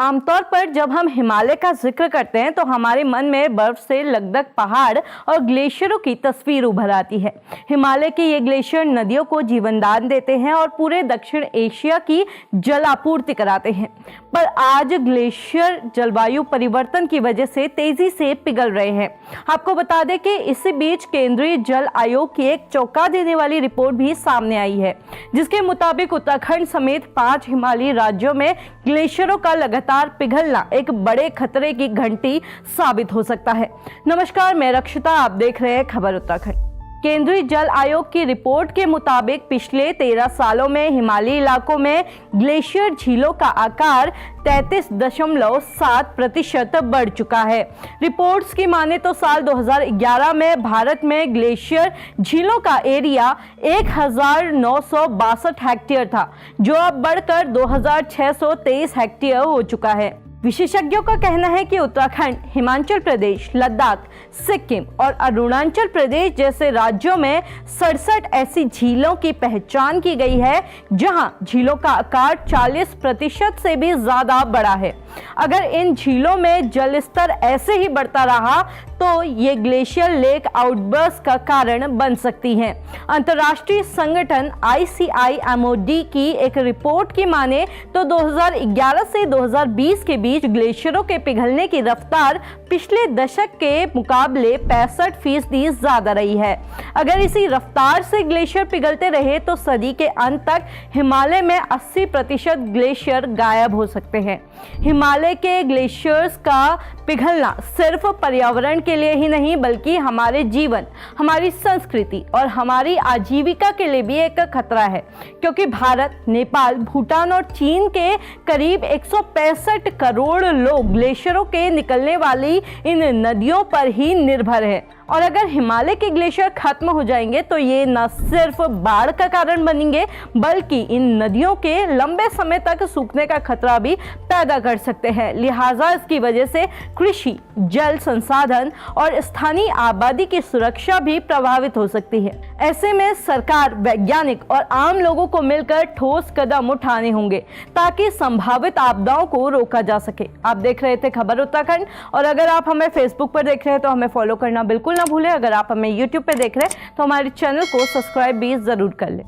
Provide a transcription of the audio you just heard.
आमतौर पर जब हम हिमालय का जिक्र करते हैं तो हमारे मन में बर्फ से लकदक पहाड़ और ग्लेशियरों की तस्वीर उभर आती है। हिमालय के ये ग्लेशियर नदियों को जीवनदान देते हैं और पूरे दक्षिण एशिया की जल आपूर्ति कराते हैं। पर आज ग्लेशियर जलवायु परिवर्तन की वजह से तेजी से पिघल रहे हैं। आपको बता दें कि इसी बीच केंद्रीय जल आयोग की एक चौंका देने वाली रिपोर्ट भी सामने आई है, जिसके मुताबिक उत्तराखंड समेत 5 हिमालयी राज्यों में ग्लेशियरों का लगातार पिघलना एक बड़े खतरे की घंटी साबित हो सकता है। नमस्कार, मैं रक्षिता, आप देख रहे हैं खबर उत्तराखंड। केंद्रीय जल आयोग की रिपोर्ट के मुताबिक पिछले 13 सालों में हिमालयी इलाकों में ग्लेशियर झीलों का आकार 33.7% बढ़ चुका है। रिपोर्ट्स की माने तो साल 2011 में भारत में ग्लेशियर झीलों का एरिया 1962 हेक्टेयर था, जो अब बढ़कर 2623 हेक्टेयर हो चुका है। विशेषज्ञों का कहना है कि उत्तराखंड, हिमाचल प्रदेश, लद्दाख, सिक्किम और अरुणाचल प्रदेश जैसे राज्यों में 67 ऐसी झीलों की पहचान की गई है जहां झीलों का आकार 40% से भी ज्यादा बड़ा है। अगर इन झीलों में जल स्तर ऐसे ही बढ़ता रहा तो ये ग्लेशियर लेक आउटबर्स्ट का कारण बन सकती हैं। अंतर्राष्ट्रीय संगठन ICIMOD की एक रिपोर्ट की माने तो 2011 से 2020 के बीच ग्लेशियरों के पिघलने की रफ्तार पिछले दशक के मुकाबले 65% ज्यादा रही है। अगर इसी रफ्तार से ग्लेशियर पिघलते रहे तो सदी के अंत तक हिमालय में 80% ग्लेशियर गायब हो सकते हैं। हिमालय के ग्लेशियर्स का पिघलना सिर्फ पर्यावरण के लिए ही नहीं बल्कि हमारे जीवन, हमारी संस्कृति और हमारी आजीविका के लिए भी एक खतरा है, क्योंकि भारत, नेपाल, भूटान और चीन के करीब 165 करोड़ लोग ग्लेशियरों के निकलने वाली इन नदियों पर ही निर्भर है। और अगर हिमालय के ग्लेशियर खत्म हो जाएंगे तो ये न सिर्फ बाढ़ का कारण बनेंगे बल्कि इन नदियों के लंबे समय तक सूखने का खतरा भी पैदा कर सकते हैं। लिहाजा इसकी वजह से कृषि, जल संसाधन और स्थानीय आबादी की सुरक्षा भी प्रभावित हो सकती है। ऐसे में सरकार, वैज्ञानिक और आम लोगों को मिलकर ठोस कदम उठाने होंगे ताकि संभावित आपदाओं को रोका जा सके। आप देख रहे थे खबर उत्तराखंड, और अगर आप हमें फेसबुक पर देख रहे हैं तो हमें फॉलो करना बिल्कुल ना भूलें। अगर आप हमें यूट्यूब पे देख रहे हैं तो हमारे चैनल को सब्सक्राइब भी जरूर कर लें।